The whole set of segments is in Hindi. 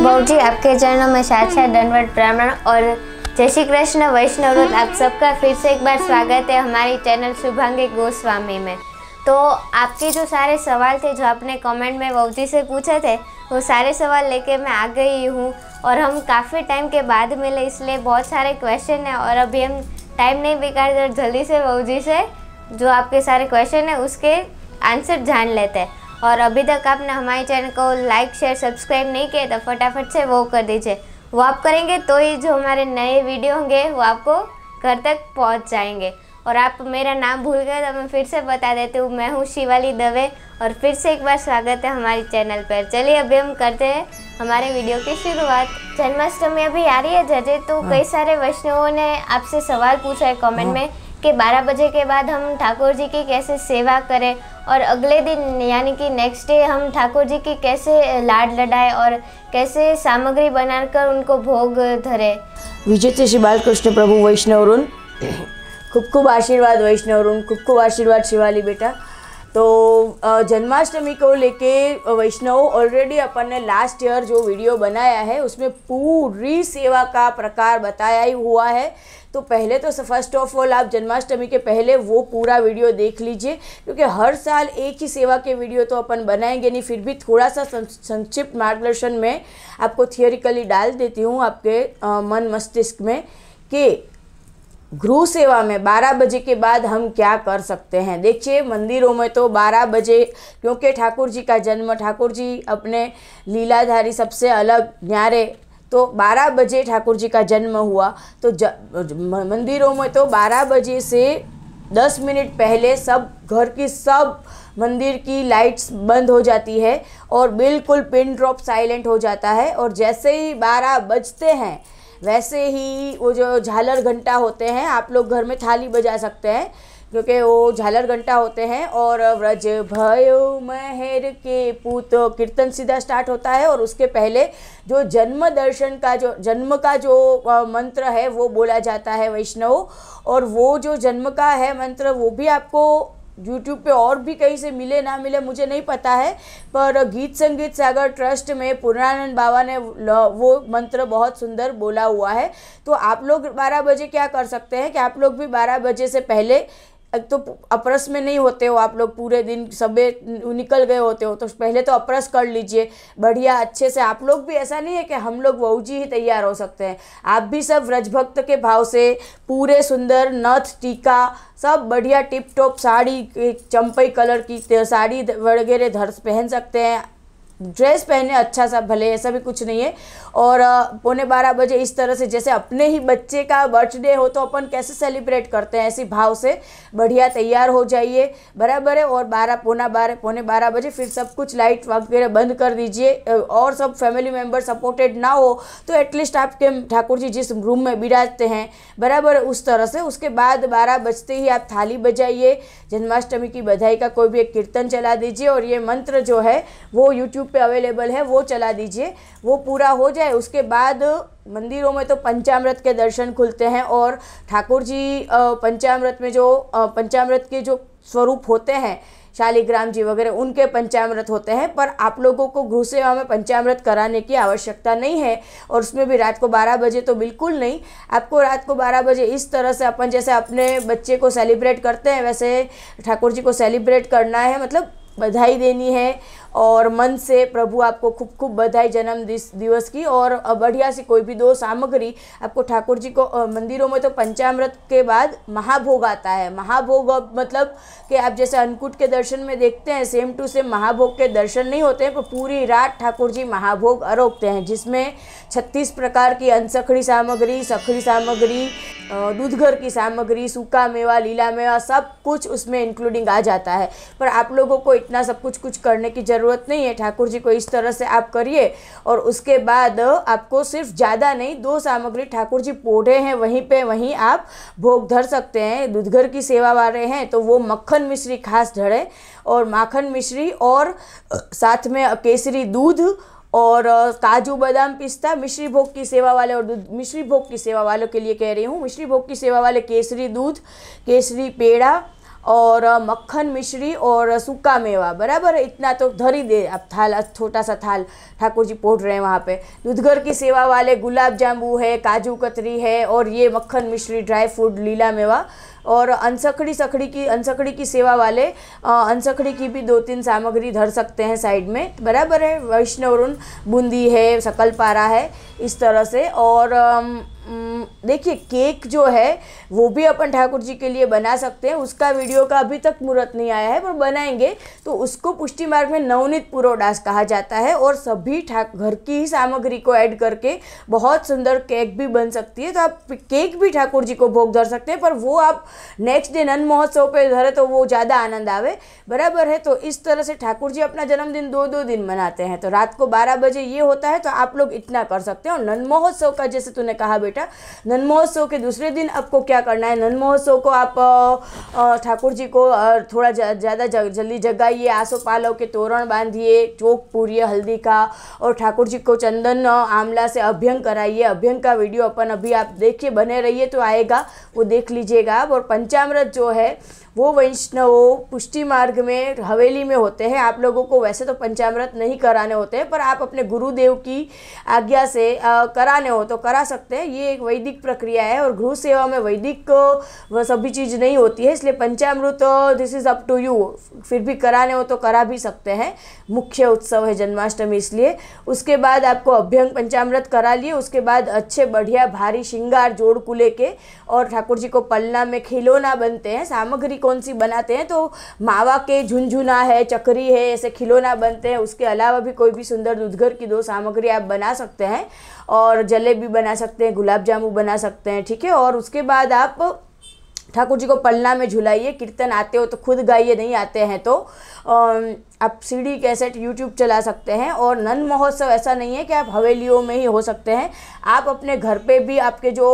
बहू जी, आपके चरणों में साक्षात दंडवत प्रणाम और जय श्री कृष्ण वैष्णव रथ। आप सबका फिर से एक बार स्वागत है हमारी चैनल शुभांगी गोस्वामी में। तो आपके जो सारे सवाल थे जो आपने कमेंट में बहू जी से पूछे थे, वो सारे सवाल लेके मैं आ गई हूँ और हम काफ़ी टाइम के बाद मिले, इसलिए बहुत सारे क्वेश्चन हैं और अभी हम टाइम नहीं बेकार कर जल्दी से बहू जी से जो आपके सारे क्वेश्चन हैं उसके आंसर जान लेते हैं। और अभी तक आपने हमारे चैनल को लाइक शेयर सब्सक्राइब नहीं किया तो फटाफट से वो कर दीजिए। वो आप करेंगे तो ही जो हमारे नए वीडियो होंगे वो आपको घर तक पहुंच जाएंगे। और आप मेरा नाम भूल गए तो मैं फिर से बता देती हूँ, मैं हूँ शिवाली दवे और फिर से एक बार स्वागत है हमारी चैनल पर। चलिए अभी हम करते हैं हमारे वीडियो की शुरुआत। जन्माष्टमी अभी आ रही है जजे, तो कई सारे वैष्णवों ने आपसे सवाल पूछा है कमेंट में कि 12 बजे के बाद हम ठाकुर जी की कैसे सेवा करें और अगले दिन यानी कि नेक्स्ट डे हम ठाकुर जी की कैसे लाड लड़ाएं और कैसे सामग्री बनाकर उनको भोग धरे। विजेते श्री बालकृष्ण प्रभु वैष्णवरून खूब खूब आशीर्वाद वैष्णवरून, खूब खूब आशीर्वाद शिवाली बेटा। तो जन्माष्टमी को लेके वैष्णव ऑलरेडी अपन ने लास्ट ईयर जो वीडियो बनाया है उसमें पूरी सेवा का प्रकार बताया ही हुआ है। तो पहले तो फर्स्ट ऑफ ऑल आप जन्माष्टमी के पहले वो पूरा वीडियो देख लीजिए, क्योंकि हर साल एक ही सेवा के वीडियो तो अपन बनाएंगे नहीं, फिर भी थोड़ा सा संक्षिप्त मार्गदर्शन में आपको थियोरिकली डाल देती हूँ आपके मन मस्तिष्क में कि गृह सेवा में 12 बजे के बाद हम क्या कर सकते हैं। देखिए मंदिरों में तो 12 बजे, क्योंकि ठाकुर जी का जन्म, ठाकुर जी अपने लीलाधारी सबसे अलग न्यारे, तो 12 बजे ठाकुर जी का जन्म हुआ। तो मंदिरों में तो 12 बजे से 10 मिनट पहले सब घर की सब मंदिर की लाइट्स बंद हो जाती है और बिल्कुल पिन ड्रॉप साइलेंट हो जाता है। और जैसे ही 12 बजते हैं वैसे ही वो जो झालर घंटा होते हैं, आप लोग घर में थाली बजा सकते हैं क्योंकि वो झालर घंटा होते हैं। और व्रज भयो महर के पूत कीर्तन सीधा स्टार्ट होता है और उसके पहले जो जन्म दर्शन का जो जन्म का जो मंत्र है वो बोला जाता है वैष्णव। और वो जो जन्म का है मंत्र वो भी आपको यूट्यूब पे और भी कहीं से मिले ना मिले मुझे नहीं पता है, पर गीत संगीत सागर ट्रस्ट में पूर्णानंद बाबा ने वो मंत्र बहुत सुंदर बोला हुआ है। तो आप लोग 12 बजे क्या कर सकते हैं कि आप लोग भी 12 बजे से पहले, तो अपरस में नहीं होते हो आप लोग, पूरे दिन सबे निकल गए होते हो, तो पहले तो अपरस कर लीजिए बढ़िया अच्छे से। आप लोग भी ऐसा नहीं है कि हम लोग बहू जी ही तैयार हो सकते हैं, आप भी सब व्रजभक्त के भाव से पूरे सुंदर नथ टीका सब बढ़िया tip top sari, Champai colour की साड़ी वगैरह पहन सकते हैं। ड्रेस पहने अच्छा सा भले, ऐसा भी कुछ नहीं है। और 11:15 बजे इस तरह से जैसे अपने ही बच्चे का बर्थडे हो तो अपन कैसे सेलिब्रेट करते हैं, ऐसी भाव से बढ़िया तैयार हो जाइए, बराबर है। और 12:15 बजे फिर सब कुछ लाइट वगैरह बंद कर दीजिए। और सब फैमिली मेम्बर सपोर्टेड ना हो तो एटलीस्ट आपके ठाकुर जी जिस रूम में बिराजते हैं बराबर उस तरह से, उसके बाद 12 बजते ही आप थाली बजाइए, जन्माष्टमी की बधाई का कोई भी एक कीर्तन चला दीजिए और ये मंत्र जो है वो यूट्यूब पे अवेलेबल है वो चला दीजिए। वो पूरा हो जाए उसके बाद मंदिरों में तो पंचामृत के दर्शन खुलते हैं और ठाकुर जी पंचामृत में जो पंचामृत के जो स्वरूप होते हैं शालिग्राम जी वगैरह उनके पंचामृत होते हैं, पर आप लोगों को गृह सेवा में पंचामृत कराने की आवश्यकता नहीं है। और उसमें भी रात को 12 बजे तो बिल्कुल नहीं, आपको रात को 12 बजे इस तरह से अपन जैसे अपने बच्चे को सेलिब्रेट करते हैं वैसे ठाकुर जी को सेलिब्रेट करना है, मतलब बधाई देनी है और मन से प्रभु आपको खूब खूब बधाई जन्म दिवस की। और बढ़िया सी कोई भी 2 सामग्री आपको ठाकुर जी को मंदिरों में तो पंचामृत के बाद महाभोग आता है। महाभोग मतलब कि आप जैसे अन्नकूट के दर्शन में देखते हैं सेम टू सेम महाभोग के दर्शन नहीं होते हैं, पर पूरी रात ठाकुर जी महाभोग आरोपते हैं जिसमें 36 प्रकार की अनसखड़ी सामग्री, सखड़ी सामग्री, दूध घर की सामग्री, सूखा मेवा, लीला मेवा सब कुछ उसमें इंक्लूडिंग आ जाता है। पर आप लोगों को इतना सब कुछ करने की ज़रूरत नहीं है, ठाकुर जी को इस तरह से आप करिए। और उसके बाद आपको सिर्फ ज़्यादा नहीं 2 सामग्री ठाकुर जी पोढ़े हैं वहीं आप भोग धर सकते हैं। दूध घर की सेवा वाले हैं तो वो मक्खन मिश्री खास धड़े और माखन मिश्री और साथ में केसरी दूध और काजू बादाम पिस्ता मिश्री भोग की सेवा वाले और मिश्री भोग की सेवा वालों के लिए कह रही हूँ। मिश्री भोग की सेवा वाले केसरी दूध, केसरी पेड़ा और मक्खन मिश्री और सूखा मेवा, बराबर है। इतना तो धर ही दे आप, थाल, छोटा सा थाल ठाकुर जी पहुँच रहे हैं वहाँ पे। दूधघर की सेवा वाले गुलाब जामुन है, काजू कतरी है, और ये मक्खन मिश्री, ड्राई फ्रूट, लीला मेवा। और अनसखड़ी की सेवा वाले अनसखड़ी की भी 2-3 सामग्री धर सकते हैं साइड में, बराबर है। वैष्णव ऋण बूंदी है, शकलपारा है, इस तरह से। और देखिए केक जो है वो भी अपन ठाकुर जी के लिए बना सकते हैं। उसका वीडियो का अभी तक मुहूर्त नहीं आया है, पर बनाएंगे। तो उसको पुष्टि मार्ग में नवनीत पुरोडास कहा जाता है। और सभी घर की ही सामग्री को ऐड करके बहुत सुंदर केक भी बन सकती है। तो आप केक भी ठाकुर जी को भोग धर सकते हैं, पर वो आप नेक्स्ट डे नन महोत्सव पे धरे तो वो ज़्यादा आनंद आवे, बराबर है। तो इस तरह से ठाकुर जी अपना जन्मदिन 2-2 दिन मनाते हैं। तो रात को 12 बजे ये होता है, तो आप लोग इतना कर सकते हो। नन महोत्सव का जैसे तूने कहा बेटा, नन महोत्सव के दूसरे दिन आपको क्या करना है, नन महोत्सव को आप ठाकुर जी को थोड़ा ज़्यादा जल्दी जगाइए, आसो पालव के तोरण बांधिए, चौक पूरिए हल्दी का, और ठाकुर जी को चंदन आंवला से अभ्यंग कराइए। अभ्यंग का वीडियो अपन अभी आप देखिए, बने रहिए तो आएगा, वो देख लीजिएगा आप। और पंचामृत जो है वो वैष्णव पुष्टि मार्ग में हवेली में होते हैं। आप लोगों को वैसे तो पंचामृत नहीं कराने होते हैं, पर आप अपने गुरुदेव की आज्ञा से कराने हो तो करा सकते हैं। ये एक वैदिक प्रक्रिया है, और गृह सेवा में वैदिक वह सभी चीज़ नहीं होती है, इसलिए पंचामृत this is up to you. फिर भी कराने हो तो करा भी सकते हैं। मुख्य उत्सव है जन्माष्टमी, इसलिए। उसके बाद आपको अभ्यंग पंचामृत करा लिए, उसके बाद अच्छे बढ़िया भारी श्रृंगार जोड़ कुले के, और ठाकुर जी को पलना में खिलौना बनते हैं। सामग्री कौन सी बनाते हैं, तो मावा के झुनझुना है, चक्री है, ऐसे खिलौना बनते हैं। उसके अलावा भी कोई भी सुंदर दूधघर की 2 सामग्री आप बना सकते हैं, और जलेबी बना सकते हैं, गुलाब जामुन बना सकते हैं, ठीक है। और उसके बाद आप ठाकुर जी को पलना में झुलाइए। कीर्तन आते हो तो खुद गाइए, नहीं आते हैं तो आप सीडी कैसेट यूट्यूब चला सकते हैं। और नन महोत्सव ऐसा नहीं है कि आप हवेलियों में ही हो सकते हैं, आप अपने घर पे भी आपके जो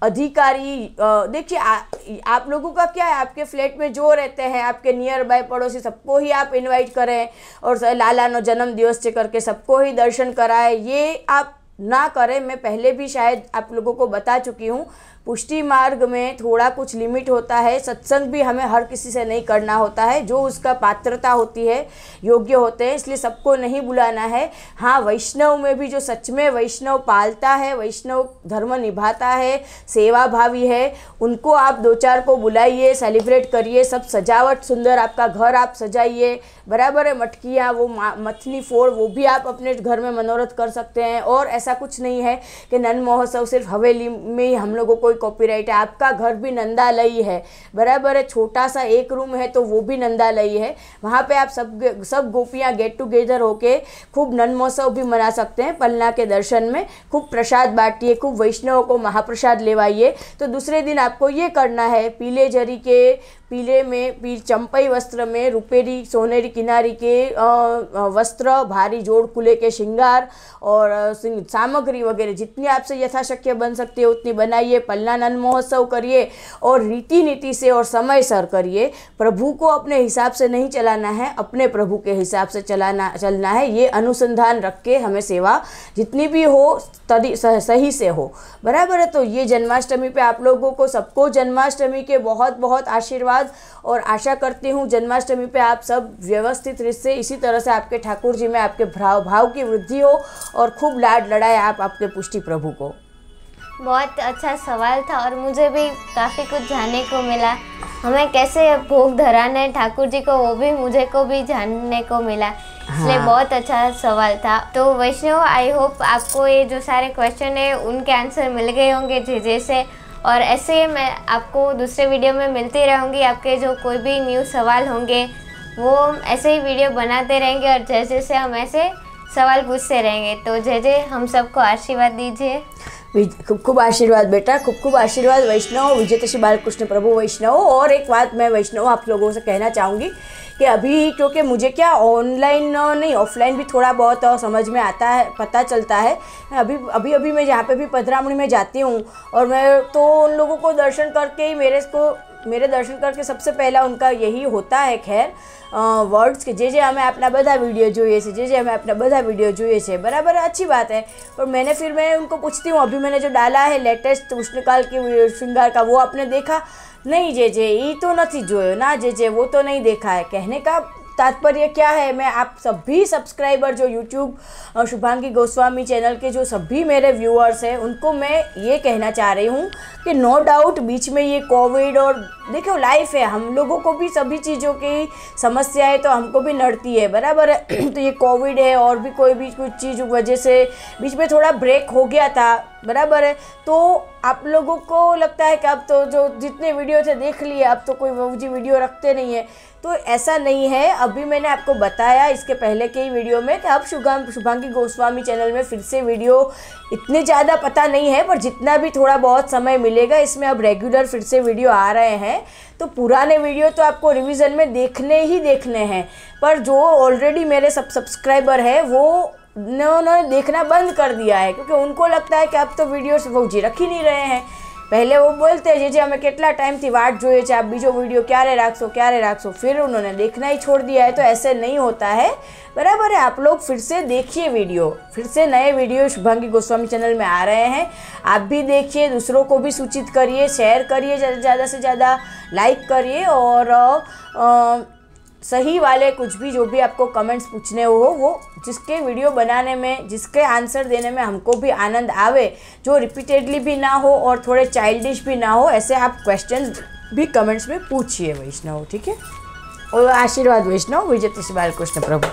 अधिकारी देखिए आप लोगों का क्या है, आपके फ्लैट में जो रहते हैं, आपके नियर बाय पड़ोसी, सबको ही आप इनवाइट करें, और लाला नो जन्म दिवस करके सबको ही दर्शन कराएं। ये आप ना करें। मैं पहले भी शायद आप लोगों को बता चुकी हूँ, पुष्टि मार्ग में थोड़ा कुछ लिमिट होता है। सत्संग भी हमें हर किसी से नहीं करना होता है, जो उसका पात्रता होती है, योग्य होते हैं, इसलिए सबको नहीं बुलाना है। हाँ, वैष्णव में भी जो सच में वैष्णव पालता है, वैष्णव धर्म निभाता है, सेवा भावी है, उनको आप 2-4 को बुलाइए, सेलिब्रेट करिए। सब सजावट सुंदर, आपका घर आप सजाइए, बराबर है। मटकियाँ, वो मथनी फोड़, वो भी आप अपने घर में मनोरथ कर सकते हैं। और ऐसा कुछ नहीं है कि नन महोत्सव सिर्फ हवेली में ही हम लोगों को कॉपीराइट है। आपका घर भी नंदालयी है, बराबर है। छोटा सा एक रूम है तो वो भी नंदालयी है। वहाँ पे आप सब गोपियाँ गेट टुगेदर होके खूब नन महोत्सव भी मना सकते हैं। पलना के दर्शन में खूब प्रसाद बांटिए, खूब वैष्णव को महाप्रसाद लेवाइए। तो दूसरे दिन आपको ये करना है, पीले जरी के चंपई वस्त्र में रुपेरी सोनेरी किनारी के वस्त्र, भारी जोड़ कुले के श्रृंगार और सामग्री वगैरह जितनी आपसे यथाशक्य बन सकती है उतनी बनाइए। पलना नन महोत्सव करिए, और रीति नीति से और समयसर करिए। प्रभु को अपने हिसाब से नहीं चलाना है, अपने प्रभु के हिसाब से चलना है। ये अनुसंधान रख के हमें सेवा जितनी भी हो सही से हो, बराबर है। तो ये जन्माष्टमी पे आप लोगों को सबको जन्माष्टमी के बहुत बहुत आशीर्वाद, और आशा करती हूँ जन्माष्टमी पे आप सब व्यवस्थित रीत से इसी तरह से आपके ठाकुर जी में आपके भाव की वृद्धि हो, और खूब लाड लड़ाए आप आपके पुष्टि प्रभु को। बहुत अच्छा सवाल था, और मुझे भी काफ़ी कुछ जानने को मिला। हमें कैसे भोग धराना है ठाकुर जी को, वो भी मुझे को भी जानने को मिला, इसलिए बहुत अच्छा सवाल था। तो वैष्णव, आई होप आपको ये जो सारे क्वेश्चन है उनके आंसर मिल गए होंगे जैसे, और ऐसे मैं आपको दूसरे वीडियो में मिलती रहूँगी। आपके जो कोई भी न्यू सवाल होंगे वो ऐसे ही वीडियो बनाते रहेंगे, और जैसे हम ऐसे सवाल पूछते रहेंगे। तो जय हम सबको आशीर्वाद दीजिए। खूब आशीर्वाद बेटा, खूब आशीर्वाद वैष्णव, विजेता श्री बालकृष्ण प्रभु वैष्णव। और एक बात मैं वैष्णव आप लोगों से कहना चाहूँगी कि अभी क्योंकि मुझे क्या ऑनलाइन नहीं ऑफलाइन भी थोड़ा बहुत समझ में आता है, पता चलता है। अभी मैं जहाँ पे भी पधरामणी में जाती हूँ, और मैं तो उन लोगों को दर्शन करके ही मेरे को मेरे दर्शन करके सबसे पहला उनका यही होता है खैर वर्ड्स કે જે हमें अपना બધા वीडियो જોઈએ છે જે हमें अपना બધા वीडियो જોઈએ છે बराबर है, अच्छी बात है। और मैं उनको पूछती हूँ अभी मैंने जो डाला है लेटेस्ट उष्णकाल के श्रृंगार का वो आपने देखा नहीं? जे ये तो नहीं जोयो ना, जे वो तो नहीं देखा है। कहने का तात्पर्य क्या है, मैं आप सभी सब्सक्राइबर जो यूट्यूब शुभांगी गोस्वामी चैनल के जो सभी मेरे व्यूअर्स हैं उनको मैं ये कहना चाह रही हूँ कि नो डाउट बीच में ये कोविड और देखो लाइफ है, हम लोगों को भी सभी चीज़ों की समस्याएं तो हमको भी नड़ती है, बराबर है। तो ये कोविड है और भी कोई भी कुछ चीज़ वजह से बीच में थोड़ा ब्रेक हो गया था, बराबर है। तो आप लोगों को लगता है कि अब तो जो जितने वीडियो थे देख लिए, अब तो कोई जी वीडियो रखते नहीं है, तो ऐसा नहीं है। अभी मैंने आपको बताया इसके पहले के ही वीडियो में कि अब शुभांगी गोस्वामी चैनल में फिर से वीडियो इतने ज़्यादा पता नहीं है, पर जितना भी थोड़ा बहुत समय मिलेगा इसमें अब रेगुलर फिर से वीडियो आ रहे हैं। तो पुराने वीडियो तो आपको रिवीजन में देखने ही देखने हैं, पर जो ऑलरेडी मेरे सब्सक्राइबर है वो उन्होंने देखना बंद कर दिया है, क्योंकि उनको लगता है कि अब तो वीडियोस वो जी रख ही नहीं रहे हैं। पहले वो बोलते हैं जे हमें કેટલા ટાઈમથી વાટ જોઈએ છે, आप बीजो वीडियो क्यारे राखशो, फिर उन्होंने देखना ही छोड़ दिया है। तो ऐसे नहीं होता है, बराबर है। आप लोग फिर से देखिए वीडियो, फिर से नए वीडियो शुभांगी गोस्वामी चैनल में आ रहे हैं, आप भी देखिए, दूसरों को भी सूचित करिए, शेयर करिए, ज़्यादा से ज़्यादा लाइक करिए और सही वाले कुछ भी जो भी आपको कमेंट्स पूछने हो वो जिसके वीडियो बनाने में, जिसके आंसर देने में हमको भी आनंद आवे, जो रिपीटेडली भी ना हो और थोड़े चाइल्डिश भी ना हो, ऐसे आप क्वेश्चन भी कमेंट्स में पूछिए वैष्णव, ठीक है। और आशीर्वाद वैष्णव, विजय बालकृष्ण प्रभु।